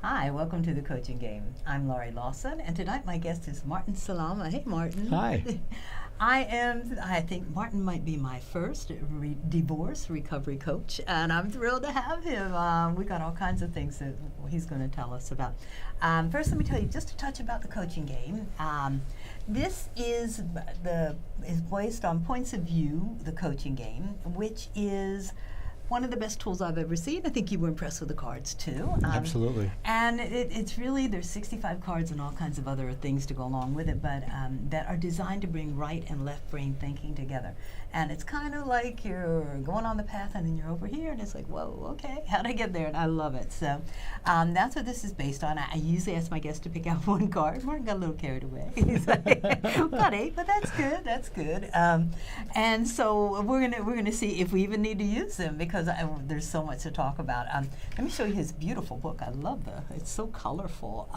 Hi, welcome to the Coaching Game. I'm Laurie Lawson, and tonight my guest is Martin Salama. Hey, Martin. Hi. I think Martin might be my first divorce recovery coach, and I'm thrilled to have him. We got all kinds of things that he's going to tell us about. First, let me tell you just a touch about the Coaching Game. This is based on Points of View, the Coaching Game, which is one of the best tools I've ever seen. I think you were impressed with the cards too. Absolutely. And it's really, there's 65 cards and all kinds of other things to go along with it, but that are designed to bring right and left brain thinking together. And it's kind of like you're going on the path and then you're over here and it's like, whoa, okay, how'd I get there? And I love it. So that's what this is based on. I usually ask my guests to pick out one card. Martin got a little carried away. He's like, about 8, but that's good. And so we're gonna see if we even need to use them, because there's so much to talk about. Let me show you his beautiful book. I love it's so colorful.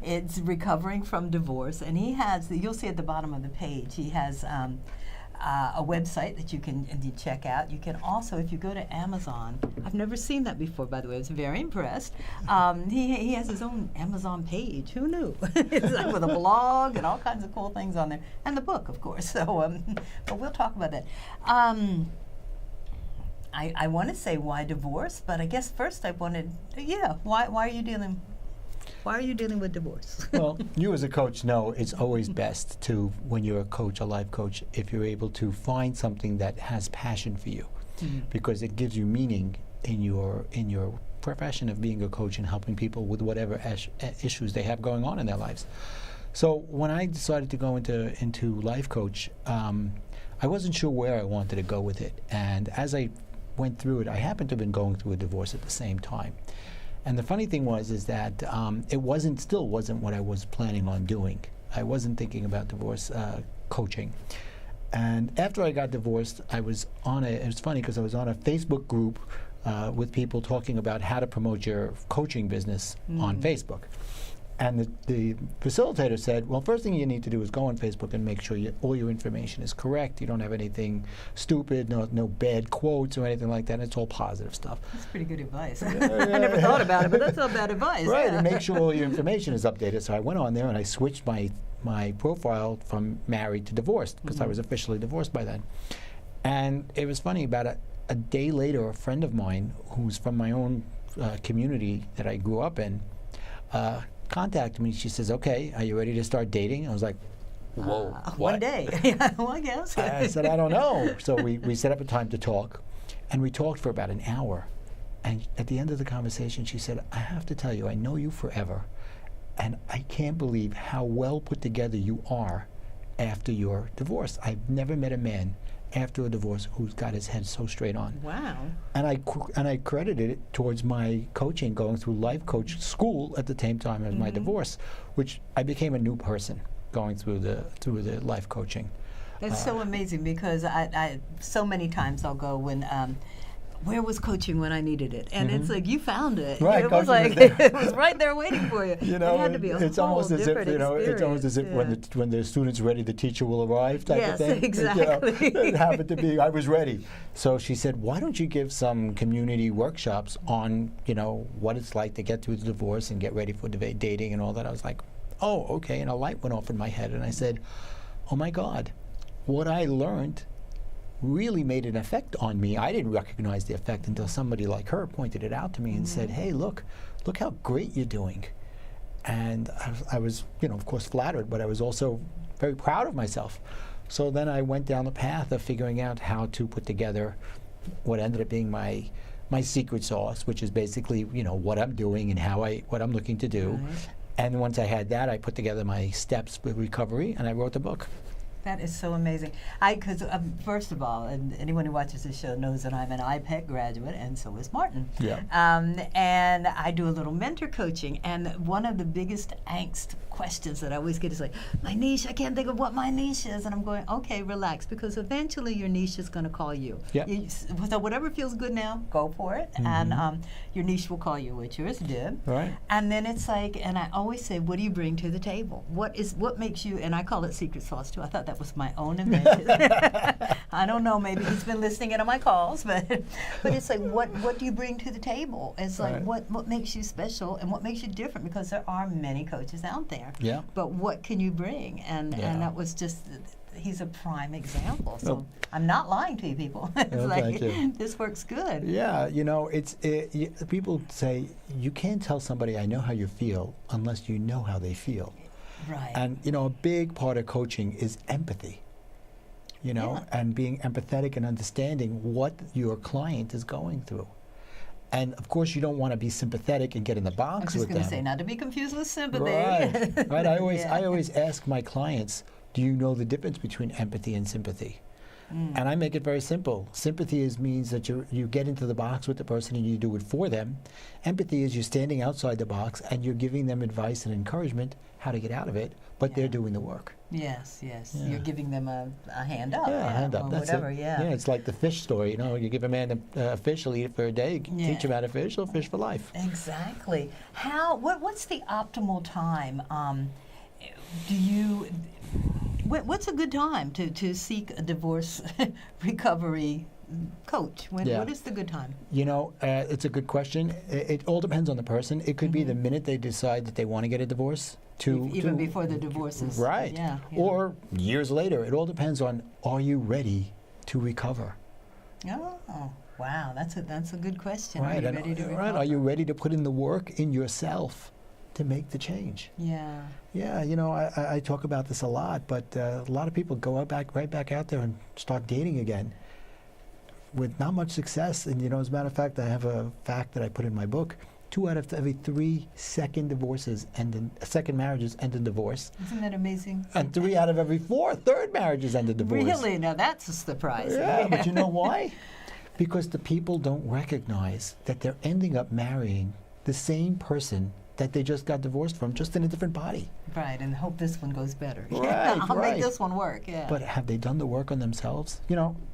It's Recovering from Divorce, and he has, you'll see at the bottom of the page, he has a website that you can check out. You can also, if you go to Amazon, I've never seen that before, by the way. I was very impressed. He has his own Amazon page. Who knew? It's like with a blog and all kinds of cool things on there, and the book, of course. So, but we'll talk about that. I want to say why divorce, but I guess first I wanted, why are you dealing with divorce? Well, you as a coach know it's always best to, when you're a coach, a life coach, if you're able to find something that has passion for you, because it gives you meaning in your profession of being a coach and helping people with whatever issues they have going on in their lives. So when I decided to go into life coach, I wasn't sure where I wanted to go with it, and as I went through it, I happened to have been going through a divorce at the same time. And the funny thing is that it still wasn't what I was planning on doing. I wasn't thinking about divorce coaching. And after I got divorced, it was funny because I was on a Facebook group with people talking about how to promote your coaching business on Facebook. And the facilitator said, well, first thing you need to do is go on Facebook and make sure all your information is correct. You don't have anything stupid, no bad quotes or anything like that. It's all positive stuff. That's pretty good advice. I never thought about it, but that's not bad advice. Right, and make sure all your information is updated. So I went on there and I switched my profile from married to divorced, because I was officially divorced by then. And it was funny, about a day later, a friend of mine who's from my own community that I grew up in, contacted me. She says, okay, are you ready to start dating? I was like, whoa, what? One day. Well, I guess. I said, I don't know. So we set up a time to talk, and we talked for about an hour. And at the end of the conversation, she said, I have to tell you, I know you forever, and I can't believe how well put together you are after your divorce. I've never met a man after a divorce who's got his head so straight on. Wow. And I credited it towards my coaching, going through life coach school at the same time as my divorce, which I became a new person going through the life coaching. That's so amazing, because I so many times I'll go when where was coaching when I needed it? And it's like, you found it. Right, it was like it was right there waiting for you. You know, it had to be a it's whole almost as if, different it's almost as if when the student's ready, the teacher will arrive type of thing. Exactly. It happened to be, I was ready. So she said, why don't you give some community workshops on, what it's like to get through the divorce and get ready for dating and all that. I was like, oh, okay. And a light went off in my head, and I said, oh my God, what I learned really made an effect on me. I didn't recognize the effect until somebody like her pointed it out to me and said, hey, look how great you're doing. And I was, of course flattered, but I was also very proud of myself. So then I went down the path of figuring out how to put together what ended up being my secret sauce, which is basically, what I'm doing and what I'm looking to do. Right. And once I had that, I put together my steps with recovery, and I wrote the book. That is so amazing. Because first of all, and anyone who watches this show knows that I'm an IPEC graduate, and so is Martin. Yeah. And I do a little mentor coaching, and one of the biggest angst questions that I always get is like, my niche, I can't think of what my niche is. And I'm going, okay, relax, because eventually your niche is going to call you. Yeah. So whatever feels good now, go for it. And your niche will call you, which yours did. Right. And then it's like, and I always say, what do you bring to the table? What makes you, and I call it secret sauce too. I thought that That was my own invention. I don't know, maybe he's been listening in on my calls, but it's like, what do you bring to the table? It's like, what makes you special and what makes you different? Because there are many coaches out there. Yeah. But what can you bring? And that was just, he's a prime example. So I'm not lying to you, people. It's like, thank you. this works good. Yeah, people say, you can't tell somebody I know how you feel unless you know how they feel. Right. And, a big part of coaching is empathy, and being empathetic and understanding what your client is going through. And, of course, you don't want to be sympathetic and get in the box with them. I was just going to say, not to be confused with sympathy. Right. Right. I always ask my clients, do you know the difference between empathy and sympathy? And I make it very simple. Sympathy means that you get into the box with the person and you do it for them. Empathy is you're standing outside the box and you're giving them advice and encouragement how to get out of it, but they're doing the work. Yes. Yeah. You're giving them a hand up. Yeah, a hand up. Or That's whatever, it. Yeah, it's like the fish story. You give a man a fish, he'll eat it for a day. Teach him how to fish, he'll fish for life. Exactly. What's the optimal time? What's a good time to seek a divorce recovery coach? What is the good time? It's a good question. It all depends on the person. It could be the minute they decide that they want to get a divorce. Even before the divorce is... Right. Yeah. Or years later. It all depends on, are you ready to recover? Oh, wow. That's a good question. Right. Are you ready to recover? Right. Are you ready to put in the work in yourself to make the change? Yeah. Yeah, I talk about this a lot, but a lot of people go right back out there and start dating again with not much success. And, as a matter of fact, I have a fact that I put in my book. 2 out of every 3 second marriages end in divorce. Isn't that amazing? And 3 out of every 4 third marriages end in divorce. Really? Now that's a surprise. Yeah, but you know why? Because the people don't recognize that they're ending up marrying the same person that they just got divorced from, just in a different body. Right, and hope this one goes better. Right, I'll make this one work, yeah. But have they done the work on themselves?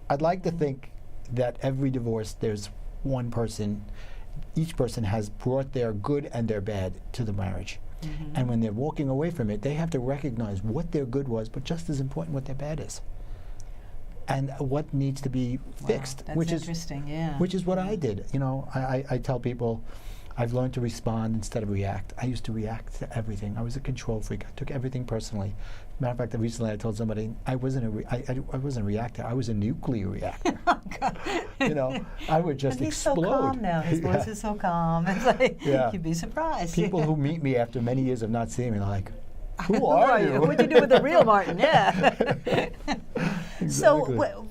I'd like to think that every divorce, there's one person, each person has brought their good and their bad to the marriage. And when they're walking away from it, they have to recognize what their good was, but just as important, what their bad is. And what needs to be fixed. That's which interesting, Which is what I did. I tell people, I've learned to respond instead of react. I used to react to everything. I was a control freak. I took everything personally. Matter of fact, recently I told somebody I wasn't a reactor. I was a nuclear reactor. Oh, God. I would just he's explode. He's so calm now. His voice is so calm. It's like you'd be surprised. People who meet me after many years of not seeing me, they're like, "Who are you? What'd you do with the real Martin?" Yeah. Exactly. So.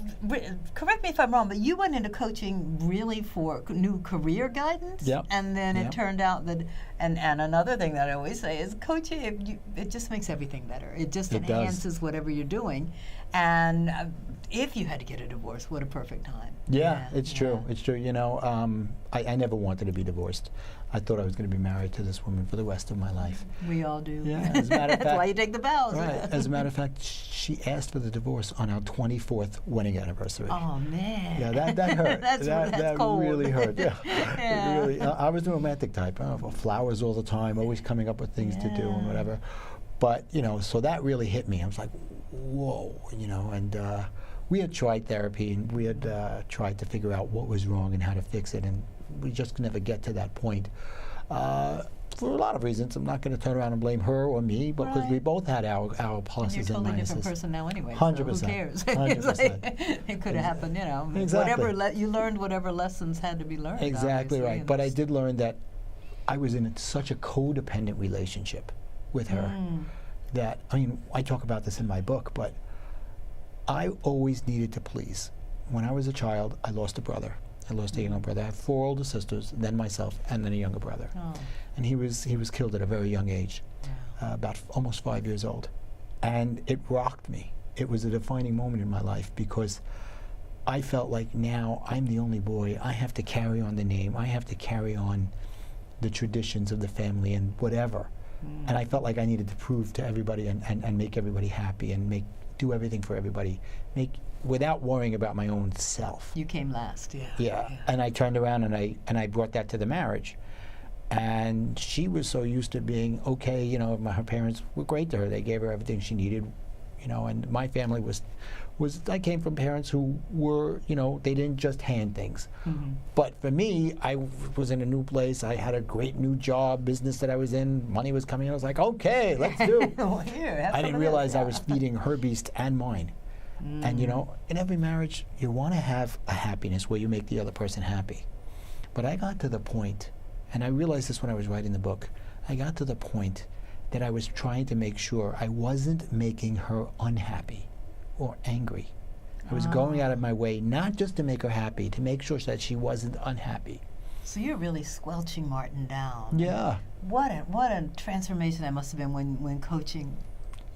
Correct me if I'm wrong, but you went into coaching really for new career guidance, and then it turned out that, and another thing that I always say is coaching, it just makes everything better. It just enhances whatever you're doing, and if you had to get a divorce, what a perfect time. Yeah, it's true. It's true. I never wanted to be divorced. I thought I was going to be married to this woman for the rest of my life. We all do. Yeah, as a matter of fact, that's why you take the vows. Right. As a matter of fact, she asked for the divorce on our 24th wedding anniversary. Oh man. Yeah, that hurt. that's cold. Really hurt. Yeah. Yeah. Really, I was the romantic type. Flowers all the time, always coming up with things to do and whatever. But so that really hit me. I was like, whoa, and. We had tried therapy, and we had tried to figure out what was wrong and how to fix it, and we just could never get to that point. For a lot of reasons. I'm not going to turn around and blame her or me, because we both had our pluses and minuses. You're a totally different person now anyway, 100%. So who cares? 100%. It could have happened, Exactly. Whatever you learned, whatever lessons had to be learned. Exactly right. But I did learn that I was in such a codependent relationship with her that, I talk about this in my book, but I always needed to please. When I was a child, I lost a brother. I lost a younger brother. I had 4 older sisters, then myself, and then a younger brother. Oh. And he was killed at a very young age, about almost 5 years old. And it rocked me. It was a defining moment in my life, because I felt like now I'm the only boy. I have to carry on the name. I have to carry on the traditions of the family and whatever. And I felt like I needed to prove to everybody and make everybody happy and do everything for everybody, without worrying about my own self. You came last, Yeah, and I turned around and I brought that to the marriage, and she was so used to being okay. Her parents were great to her; they gave her everything she needed. and my family was I came from parents who were, they didn't just hand things. Mm-hmm. But for me, I was in a new place. I had a great new job, business that I was in. Money was coming in. I was like, okay, let's do. Well, here, I didn't realize I was feeding her beast and mine. And, in every marriage, you want to have a happiness where you make the other person happy. But I got to the point, and I realized this when I was writing the book, I got to the point that I was trying to make sure I wasn't making her unhappy or angry. I was going out of my way, not just to make her happy, to make sure that she wasn't unhappy. So you're really squelching Martin down. Yeah. What a transformation that must have been when coaching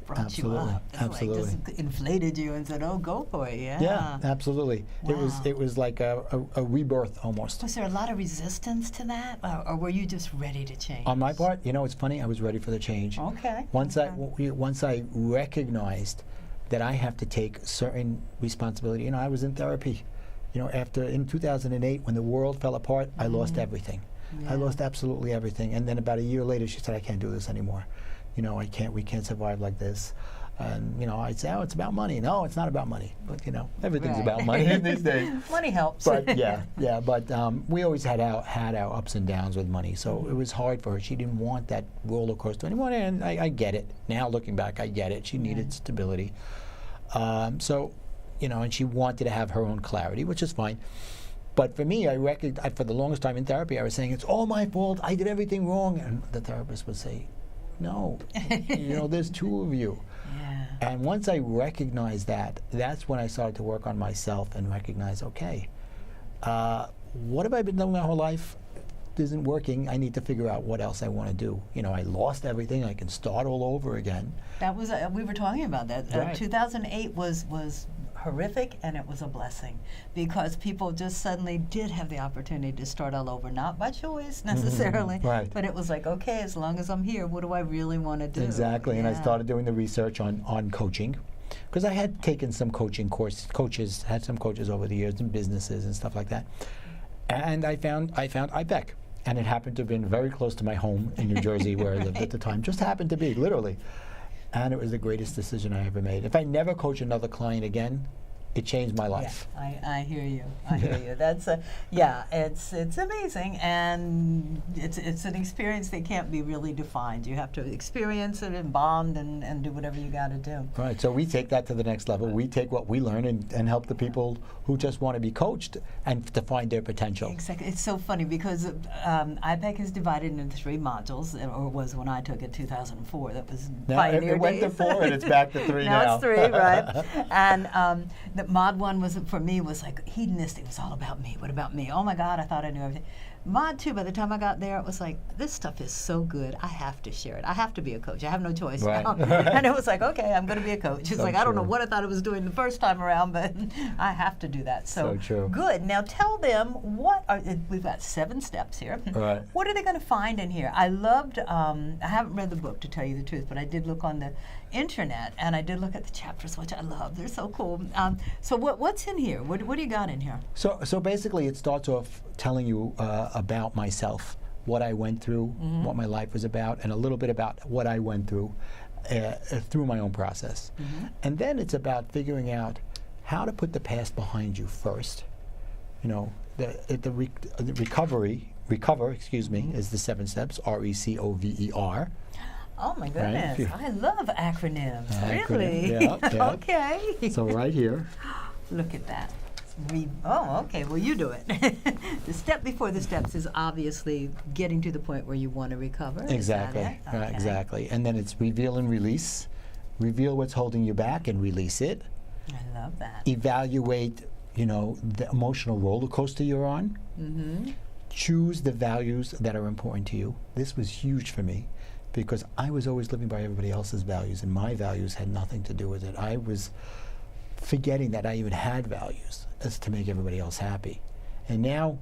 brought you up. Absolutely. Like just inflated you and said, "Oh, go for it." Yeah. Yeah, absolutely. Wow. It was like a rebirth almost. Was there a lot of resistance to that, or were you just ready to change? On my part, it's funny. I was ready for the change. Okay. Once I recognized that I have to take certain responsibility. I was in therapy. In 2008, when the world fell apart, I lost everything. Yeah. I lost absolutely everything. And then about a year later, she said, "I can't do this anymore. We can't survive like this." And, I'd say, "Oh, it's about money." No, it's not about money. But, everything's Right. about money these days. Money helps. But, but we always had our ups and downs with money. So it was hard for her. She didn't want that roller coaster anymore. And I get it. Now, looking back, I get it. She needed stability. And she wanted to have her own clarity, which is fine. But for me, for the longest time in therapy, I was saying, "It's all my fault. I did everything wrong." And the therapist would say, "No, there's two of you." Yeah. And once I recognized that, that's when I started to work on myself and recognize, okay, what have I been doing my whole life? It isn't working. I need to figure out what else I want to do. I lost everything. I can start all over again. That was we were talking about that. Right. 2008 was horrific, and it was a blessing because people just suddenly did have the opportunity to start all over, not by choice necessarily, Right. but it was like, okay, as long as I'm here, what do I really want to do? Exactly, and I Yeah. started doing the research on coaching, because I had taken some had some coaches over the years in businesses and stuff like that, and I found IPEC, and it happened to have been very close to my home in New Jersey where I lived at the time, just happened to be, literally, and it was the greatest decision I ever made. If I never coach another client again, it changed my life. Yeah, I hear you. I hear you. That's it's amazing, and it's an experience that can't be really defined. You have to experience it and bond and do whatever you got to do. Right. So we take that to the next level. We take what we learn and help the people who just want to be coached and to find their potential. Exactly. It's so funny because IPEC is divided into 3 modules, or was when I took it 2004. That was Now pioneer it went to days. 4 and it's back to 3 now. Now it's 3, right? And the mod 1 was for me was like hedonistic. It was all about me. What about me? Oh my God, I thought I knew everything. Mod 2, by the time I got there, it was like, this stuff is so good. I have to share it. I have to be a coach. I have no choice Right. now. And it was like, okay, I'm going to be a coach. It's So like, I don't know true. what I thought I was doing the first time around, but I have to do that. So true. Good. Now tell them we've got 7 steps here. Right. What are they going to find in here? I loved, I haven't read the book to tell you the truth, but I did look on the internet and I did look at the chapters, which I love. They're so cool. So what's in here? What do you got in here? So basically, it starts off telling you about myself, what I went through, what my life was about, and a little bit about what I went through my own process. And then it's about figuring out how to put the past behind you first. The recover, is the 7 steps, RECOVER. Oh my goodness, Right. I love acronyms, Acronym, really. yeah. Okay. So right here. Look at that. Okay, well you do it. The step before the steps is obviously getting to the point where you want to recover. Exactly. Is that it? Right, Okay. exactly. And then it's reveal and release. Reveal what's holding you back and release it. I love that. Evaluate, the emotional roller coaster you're on. Choose the values that are important to you. This was huge for me because I was always living by everybody else's values and my values had nothing to do with it. I was forgetting that I even had values as to make everybody else happy. And now,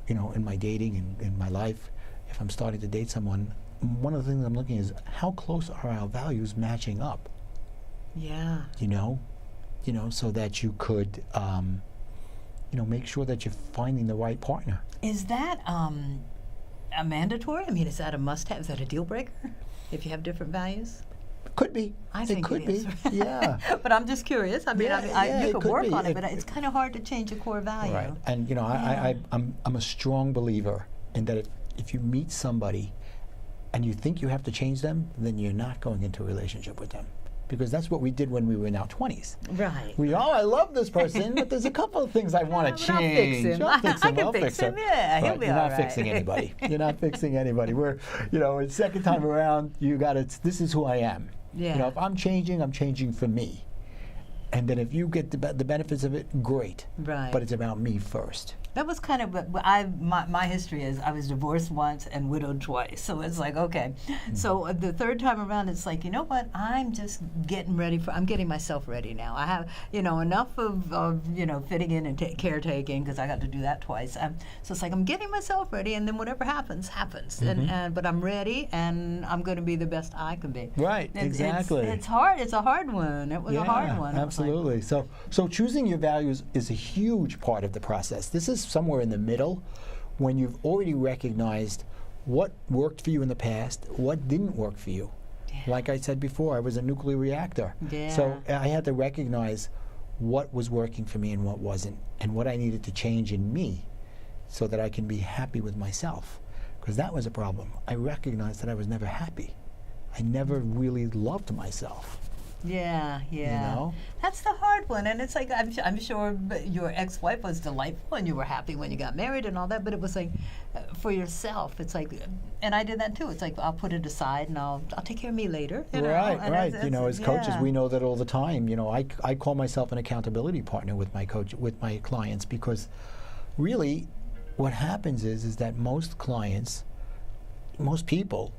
in my dating and in my life, if I'm starting to date someone, one of the things I'm looking is how close are our values matching up? Yeah. So that you could, make sure that you're finding the right partner. Is that a mandatory? I mean, is that a must-have? Is that a deal breaker if you have different values? Could be. I It think could it be. is. Yeah. But I'm just curious. I mean, Yeah, you it could could work be. on it, but it's kind of hard to change a core value. Right. And you know, I'm a strong believer in that if you meet somebody and you think you have to change them, then you're not going into a relationship with them. Because that's what we did when we were in our 20s. Right. I love this person, but there's a couple of things I want to change. I'll fix him. I can I'll fix him. Yeah, he'll be You're all not right. fixing anybody. You're not fixing anybody. It's second time around, this is who I am. Yeah. You know, if I'm changing for me. And then if you get the benefits of it, great. Right. But it's about me first. That was kind of my history is I was divorced once and widowed twice. So it's like, okay. So the third time around, it's like, you know what? I'm just getting I'm getting myself ready now. I have, enough of fitting in and caretaking, because I got to do that twice. So it's like I'm getting myself ready, and then whatever happens, happens. But I'm ready, and I'm going to be the best I can be. Right, exactly. It's hard. It's a hard one. It was a hard one. Absolutely. So choosing your values is a huge part of the process. This is somewhere in the middle, when you've already recognized what worked for you in the past, what didn't work for you. Yeah. Like I said before, I was a nuclear reactor. Yeah. So I had to recognize what was working for me and what wasn't, and what I needed to change in me so that I can be happy with myself. Because that was a problem. I recognized that I was never happy. I never really loved myself. Yeah. You know? That's the hard one. And it's like, I'm sure your ex-wife was delightful and you were happy when you got married and all that, but it was like, for yourself, it's like, and I did that too. It's like, I'll put it aside and I'll take care of me later. Right. And as coaches, we know that all the time. I call myself an accountability partner with my clients, because really what happens is that most people,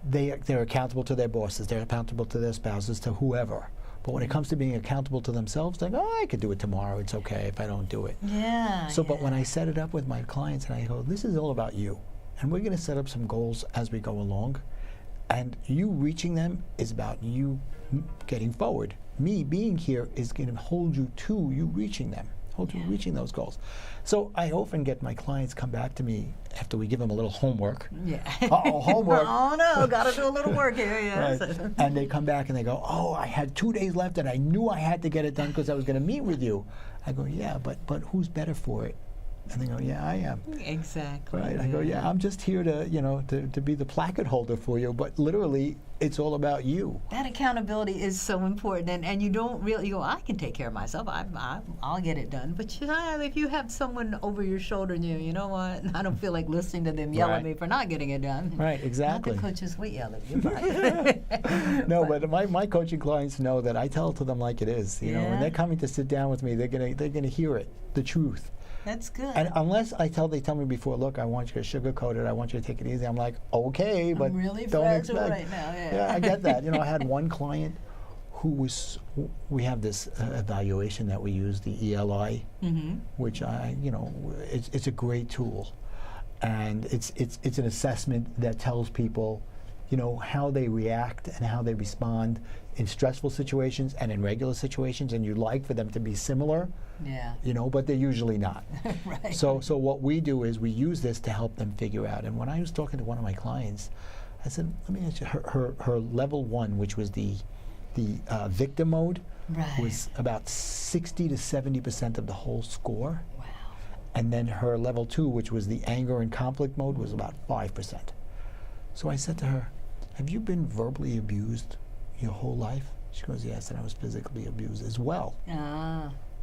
they're accountable to their bosses, they're accountable to their spouses, to whoever. But when it comes to being accountable to themselves, they're like, I could do it tomorrow. It's okay if I don't do it. Yeah. But when I set it up with my clients and I go, this is all about you, and we're going to set up some goals as we go along, and you reaching them is about you getting forward. Me being here is going to hold you to you reaching them. Reaching those goals. So I often get my clients come back to me after we give them a little homework. Yeah. Homework. Oh no, got to do a little work here. Yes. Right. And they come back and they go, I had 2 days left and I knew I had to get it done because I was going to meet with you. I go, yeah, but who's better for it? And they go, yeah, I am. Exactly. Right. I go, yeah, I'm just here to be the placard holder for you, but literally it's all about you. That accountability is so important, and you don't really go, I can take care of myself. I'll get it done. But if you have someone over your shoulder and you know what, I don't feel like listening to them yell at me for not getting it done. Right, exactly. Not the coaches, we yell at you. Right? No, but my coaching clients know that I tell it to them like it is. When they're coming to sit down with me, they're gonna hear it, the truth. That's good. And unless they tell me before, look, I want you to sugarcoat it, I want you to take it easy. I'm like, okay, but I'm really don't fragile expect. right now. Yeah, I get that. I had one client we have this evaluation that we use, the ELI, which it's a great tool, and it's an assessment that tells people, how they react and how they respond in stressful situations and in regular situations, and you'd like for them to be similar. Yeah. But they're usually not. Right. So what we do is we use this to help them figure out. And when I was talking to one of my clients, I said, let me ask you, her level 1, which was the victim mode, was about 60 to 70% of the whole score. Wow. And then her level 2, which was the anger and conflict mode, was about 5%. So I said to her, have you been verbally abused your whole life? She goes, yes, and I was physically abused as well.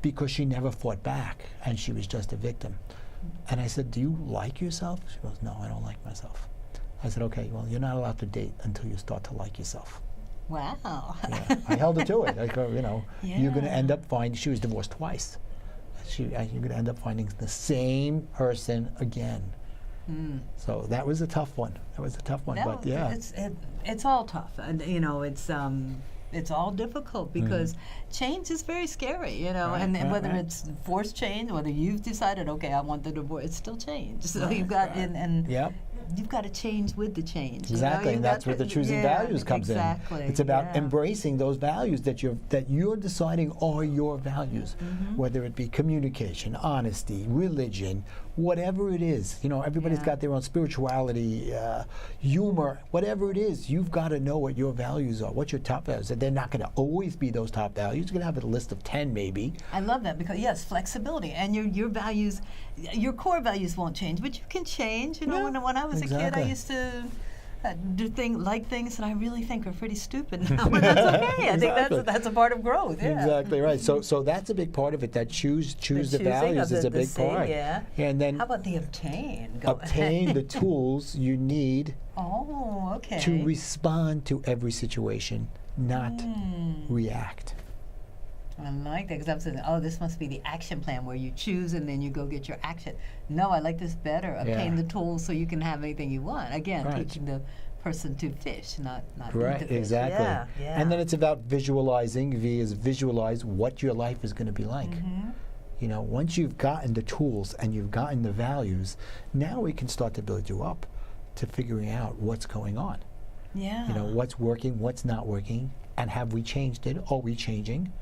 Because she never fought back, and she was just a victim. And I said, do you like yourself? She goes, no, I don't like myself. I said, okay, well, you're not allowed to date until you start to like yourself. Wow. Yeah, I held her to it. I go, you're going to end up finding, she was divorced twice. You're going to end up finding the same person again. So that was a tough one. No, but yeah. It's all tough. And, it's all difficult because change is very scary, and whether it's forced change, whether you've decided, okay, I want the divorce, it's still change. So you've got, and you've got to change with the change. Exactly, and that's where the choosing values comes exactly, in. It's about embracing those values that you're deciding are your values, whether it be communication, honesty, religion, whatever it is. You know, everybody's got their own spirituality, humor, whatever it is. You've got to know what your values are, what your top values are. They're not going to always be those top values. You're going to have a list of 10 maybe. I love that because, yes, flexibility. And your values, your core values won't change, but you can change. You know, when I was a kid, I used to like things that I really think are pretty stupid now, and that's okay. I think that's a part of growth. Yeah. Exactly right. So that's a big part of it. That choose the values is a big part. Yeah. And then how about the obtain? Obtain the tools you need. Oh, okay. To respond to every situation, not react. I like that because I'm saying, oh, this must be the action plan where you choose and then you go get your action. No, I like this better. Obtain the tools so you can have anything you want. Again, teaching the person to fish, not right, to fish. Exactly. Yeah. And then it's about visualizing. V is visualize what your life is going to be like. You know, once you've gotten the tools and you've gotten the values, now we can start to build you up to figuring out what's going on. Yeah. You know, what's working, what's not working, and have we changed it? Are we changing?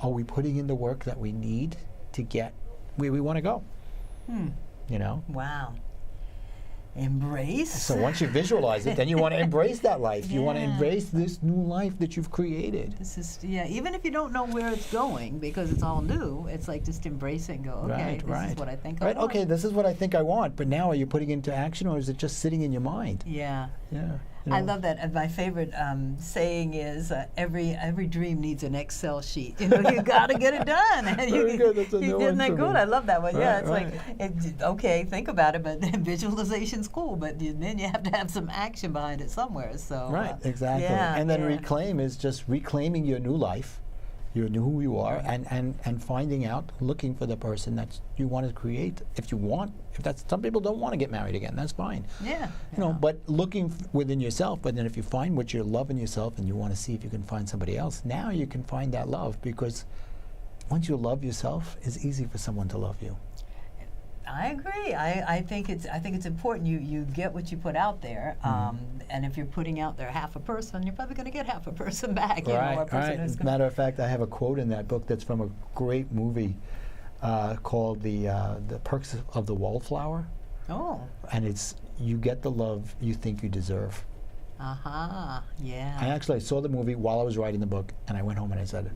Are we putting in the work that we need to get where we want to go? You know? Wow. Embrace. So once you visualize it, then you want to embrace that life. You want to embrace this new life that you've created. This is, even if you don't know where it's going because it's all new, it's like just embrace it and go, okay, this is what I think I want. Okay, this is what I think I want, but now are you putting it into action or is it just sitting in your mind? Yeah. Yeah. You know. I love that. And my favorite saying is, every dream needs an Excel sheet. You know, you got to get it done. Very good. That's a new one. Isn't that good? I love that one. Right, yeah, it's like, okay, think about it, but visualization's cool, but then you have to have some action behind it somewhere. So right, exactly. And then reclaim is just reclaiming your new life, who you are, and finding out, looking for the person that you want to create. If that's, some people don't want to get married again, that's fine. Yeah. You know, but looking within yourself. But then if you find what you love in yourself and you want to see if you can find somebody else, now you can find that love, because once you love yourself, it's easy for someone to love you. I agree. I think it's important you get what you put out there, and if you're putting out there half a person, you're probably going to get half a person back. Right. As a matter of fact, I have a quote in that book that's from a great movie called the Perks of the Wallflower. Oh. And it's, you get the love you think you deserve. Yeah. I saw the movie while I was writing the book, and I went home and I said,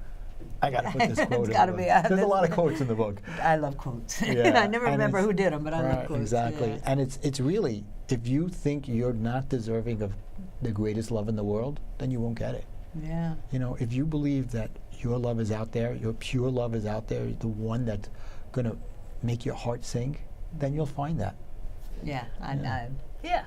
I got to put this quote in the book. There's a lot of quotes in the book. I love quotes. Yeah. I never remember who did them, but I love quotes. Exactly. Yeah. And it's really, if you think you're not deserving of the greatest love in the world, then you won't get it. Yeah. You know, if you believe that your love is out there, your pure love is out there, the one that's going to make your heart sing, then you'll find that. Yeah.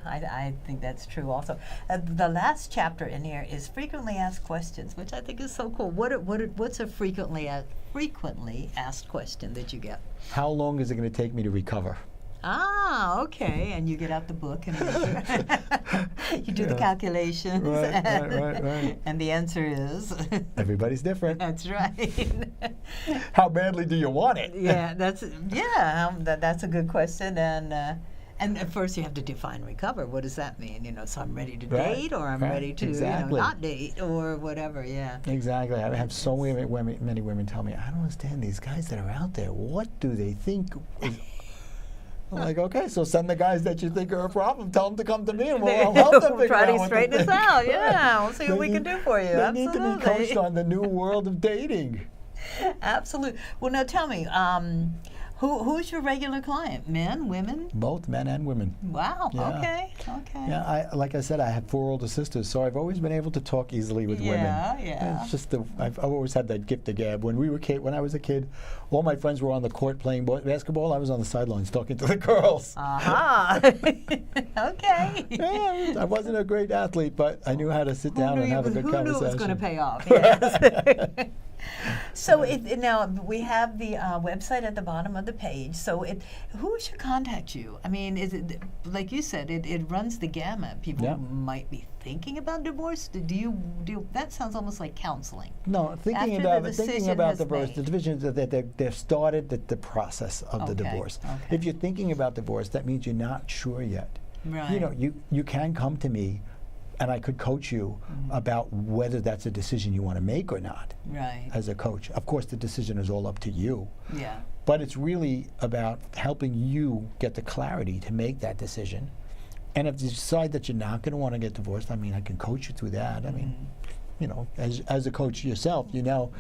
I think that's true also. The last chapter in here is frequently asked questions, which I think is so cool. What's a frequently asked question that you get? How long is it going to take me to recover? Okay. And you get out the book and you do the calculations. Right. And the answer is? Everybody's different. That's right. How badly do you want it? That's a good question. And at first you have to define recover. What does that mean? You know, so I'm ready to date, or I'm ready to not date, or whatever. Yeah. Exactly. I have so many women tell me, I don't understand these guys that are out there. What do they think? I'm like, okay, so send the guys that you think are a problem. Tell them to come to me, and I'll help them figure out what straighten this out. Yeah, we'll see what we can do for you. They need to be coached on the new world of dating. Absolutely. Well, now tell me. Who's your regular client? Men, women? Both men and women. Wow. Yeah. Okay. Yeah. Like I said, I have 4 older sisters, so I've always been able to talk easily with women. Yeah. It's just I've always had that gift of gab. When I was a kid, all my friends were on the court playing basketball. I was on the sidelines talking to the girls. Okay. Yeah, I wasn't a great athlete, but I knew how to sit down and have a good conversation. Who knew it was going to pay off? Yes. So now we have the website at the bottom of the page. So who should contact you? I mean, is it, like you said, it runs the gamut. People might be thinking about divorce. Do you that sounds almost like counseling? No, thinking about divorce. The division that they've started the process of the divorce. Okay. If you're thinking about divorce, that means you're not sure yet. Right. You know, you can come to me and I could coach you about whether that's a decision you want to make or not Right. as a coach. Of course, the decision is all up to you. Yeah. But it's really about helping you get the clarity to make that decision. And if you decide that you're not going to want to get divorced, I mean, I can coach you through that. I mean, you know, as a coach yourself, you know,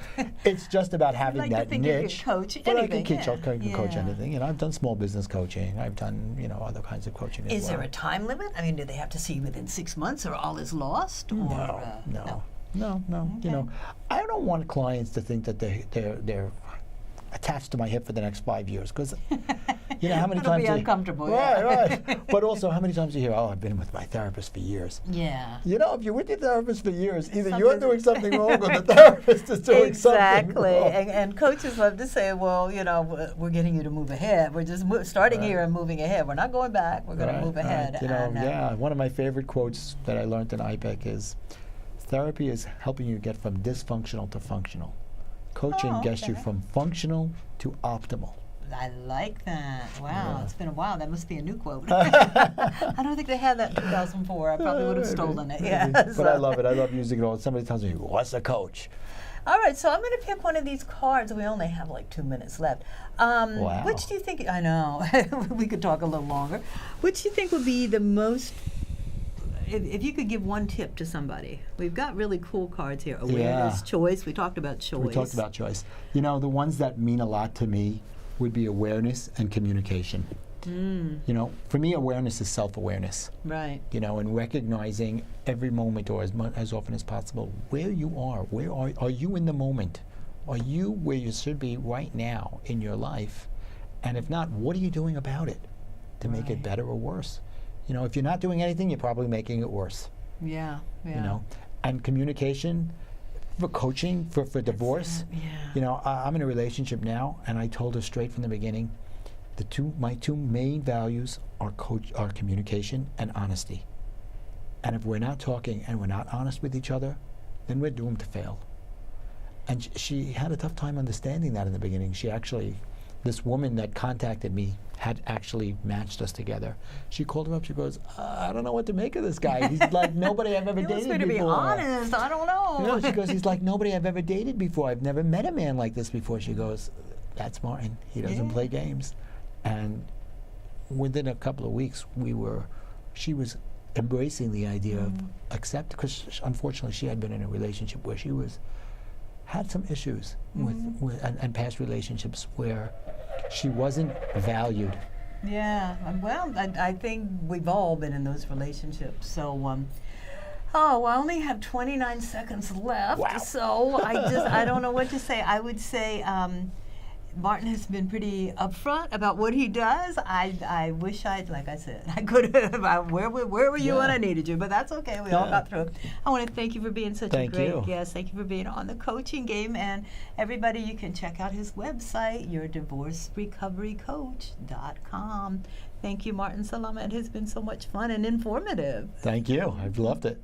it's just about having like that to think niche. You can coach but anything. I can coach Yeah. anything. You know, I've done small business coaching. I've done, you know, other kinds of coaching as Is well. there a time limit? I mean, do they have to see you within 6 months, or all is lost? Or, No. Okay. You know, I don't want clients to think that they're attached to my hip for the next 5 years, because you know how many That'll times be uncomfortable. right. But also, how many times you hear, "Oh, I've been with my therapist for years." Yeah. You know, if you're with your therapist for years, either you're Something- doing something wrong or the therapist is doing something Exactly. wrong. And coaches love to say, well, you know, we're getting you to move ahead. We're just starting here and moving ahead. We're not going back. We're going to move ahead. You know, And, yeah. One of my favorite quotes that I learned in IPEC is, "Therapy is helping you get from dysfunctional to functional. Coaching gets you okay. from functional to optimal." I like that. Wow, Yeah. it's been a while. That must be a new quote. I don't think they had that in 2004. I probably would have stolen it. Yeah. But I love it. I love using it all. Somebody tells me, "What's a coach?" All right, so I'm going to pick one of these cards. We only have like 2 minutes left. Wow. Which do you think? I know we could talk a little longer. Which do you think would be the most? If you could give one tip to somebody, we've got really cool cards here. Awareness, choice. We talked about choice. We talked about choice. You know, the ones that mean a lot to me would be awareness and communication. You know, for me, awareness is self-awareness. Right. You know, and recognizing every moment, or as often as possible, where you are. Where are you in the moment? Are you where you should be right now in your life? And if not, what are you doing about it to make it better or worse? You know, if you're not doing anything, you're probably making it worse. Yeah. Yeah. You know, and communication for coaching, for divorce. Yeah. You know, I'm in a relationship now, and I told her straight from the beginning, my two main values are communication and honesty. And if we're not talking and we're not honest with each other, then we're doomed to fail. And she had a tough time understanding that in the beginning. She actually, this woman that contacted me had actually matched us together. She called her up. She goes, "I don't know what to make of this guy. He's like nobody I've ever He dated wants me to before." be honest. I don't know. You know, she goes, "He's like nobody I've ever dated before. I've never met a man like this before." She goes, "That's Martin. He doesn't play games." And within a couple of weeks, she was embracing the idea of because unfortunately she had been in a relationship where she had some issues with and past relationships where she wasn't valued. Yeah, well, I think we've all been in those relationships. So, I only have 29 seconds left. Wow. So I don't know what to say. I would say Martin has been pretty upfront about what he does. I wish like I said, I could have. Where were you when I needed you? But that's okay. We all got through it. I want to thank you for being such a great guest. Thank you for being on the coaching game. And everybody, you can check out his website, yourdivorcerecoverycoach.com. Thank you, Martin Salama. It has been so much fun and informative. Thank you. I've loved it.